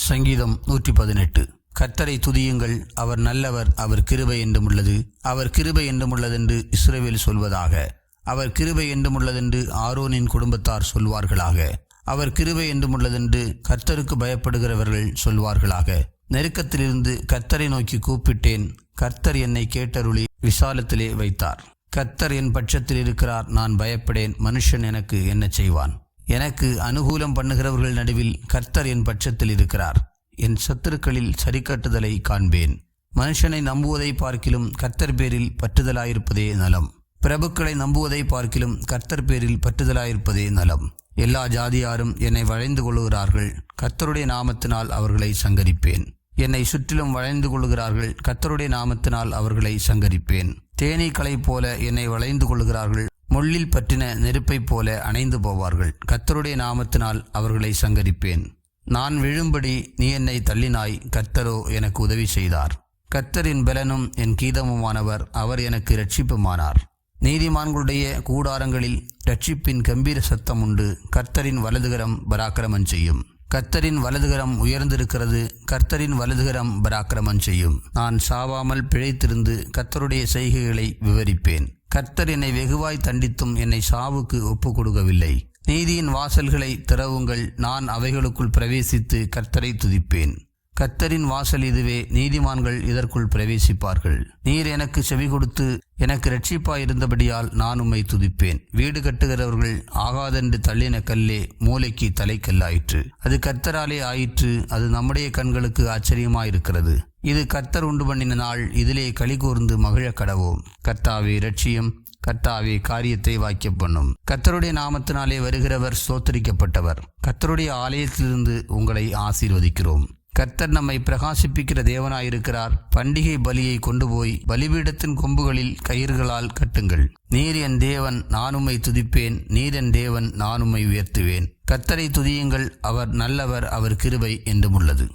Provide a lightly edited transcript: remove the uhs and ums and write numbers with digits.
சங்கீதம் 118. கர்த்தரை துதியுங்கள், அவர் நல்லவர், அவர் கிருபை என்றும் உள்ளது. அவர் கிருபை என்றும் உள்ளதென்று இஸ்ரவேல் சொல்வதாக. அவர் கிருபை என்றும் உள்ளதென்று ஆரோனின் குடும்பத்தார் சொல்வார்களாக. அவர் கிருபை என்றும் உள்ளதென்று கர்த்தருக்கு பயப்படுகிறவர்கள் சொல்வார்களாக. நெருக்கத்திலிருந்து கர்த்தரை நோக்கி கூப்பிட்டேன். கர்த்தர் என்னை கேட்டருளி விசாலத்திலே வைத்தார். கர்த்தர் என் பட்சத்தில் இருக்கிறார், நான் பயப்படேன். மனுஷன் எனக்கு என்ன செய்வான்? எனக்கு அனுகூலம் பண்ணுகிறவர்கள் நடுவில் கர்த்தர் என் பட்சத்தில் இருக்கிறார். என் சத்துருக்களில் சரிக்கட்டுதலை காண்பேன். மனுஷனை நம்புவதை பார்க்கிலும் கர்த்தர் பேரில் பற்றுதலாயிருப்பதே நலம். பிரபுக்களை நம்புவதை பார்க்கிலும் கர்த்தர் பேரில் பற்றுதலாயிருப்பதே நலம். எல்லா ஜாதியாரும் என்னை வளைந்து கொள்ளுகிறார்கள், கர்த்தருடைய நாமத்தினால் அவர்களை சங்கரிப்பேன். என்னை சுற்றிலும் வளைந்து கொள்ளுகிறார்கள், கர்த்தருடைய நாமத்தினால் அவர்களை சங்கரிப்பேன். தேனீக்களைப் போல என்னை வளைந்து கொள்ளுகிறார்கள், முள்ளில் பற்றின நெருப்பைப் போல அணைந்து போவார்கள். கர்த்தருடைய நாமத்தினால் அவர்களை சங்கரிப்பேன். நான் விழும்படி நீ என்னை தள்ளினாய், கர்த்தரோ எனக்கு உதவி செய்தார். கர்த்தர் என் பலனும் என் கீதமுமானவர், அவர் எனக்கு இரட்சிப்புமானார். நீதிமான்களுடைய கூடாரங்களில் இரட்சிப்பின் கம்பீர சத்தம் உண்டு. கர்த்தரின் வலதுகரம் பராக்கிரமம் செய்யும். கர்த்தரின் வலதுகரம் உயர்ந்திருக்கிறது, கர்த்தரின் வலதுகரம் பராக்கிரமம் செய்யும். நான் சாவாமல் பிழைத்திருந்து கர்த்தருடைய செய்கைகளை விவரிப்பேன். கர்த்தர் என்னை வெகுவாய் தண்டித்தும் என்னை சாவுக்கு ஒப்பு கொடுக்கவில்லை. நீதியின் வாசல்களை திறவுங்கள், நான் அவைகளுக்குள் பிரவேசித்து கர்த்தரை துதிப்பேன். கர்த்தரின் வாசல் இதுவே, நீதிமான்கள் இதற்குள் பிரவேசிப்பார்கள். நீர் எனக்கு செவி கொடுத்து எனக்கு இரட்சிப்பாயிருந்தபடியால் நான் உம்மை துதிப்பேன். வீடு கட்டுகிறவர்கள் ஆகாதென்று தள்ளின கல்லே மூலைக்கு தலைக்கல்லாயிற்று. அது கர்த்தராலே ஆயிற்று, அது நம்முடைய கண்களுக்கு ஆச்சரியமாயிருக்கிறது. இது கர்த்தர் உண்டு பண்ணின நாள், இதிலே களி கூர்ந்து மகிழ கடவோம். கர்த்தாவே இரட்சியும், கர்த்தாவே காரியத்தை வாய்க்க பண்ணும். கர்த்தருடைய நாமத்தினாலே வருகிறவர் ஸ்தோத்திரிக்கப்பட்டவர். கர்த்தருடைய ஆலயத்திலிருந்து உங்களை ஆசீர்வதிக்கிறோம். கர்த்தர் நம்மை பிரகாசிப்பிக்கிற தேவனாயிருக்கிறார். பண்டிகை பலியை கொண்டு போய் பலிபீடத்தின் கொம்புகளில் கயிறுகளால் கட்டுங்கள். நீர் என் தேவன், நான் உம்மை துதிப்பேன். நீர் என் தேவன், நான் உம்மை உயர்த்துவேன். கர்த்தரை துதியுங்கள், அவர் நல்லவர், அவர் கிருபை என்றும் உள்ளது.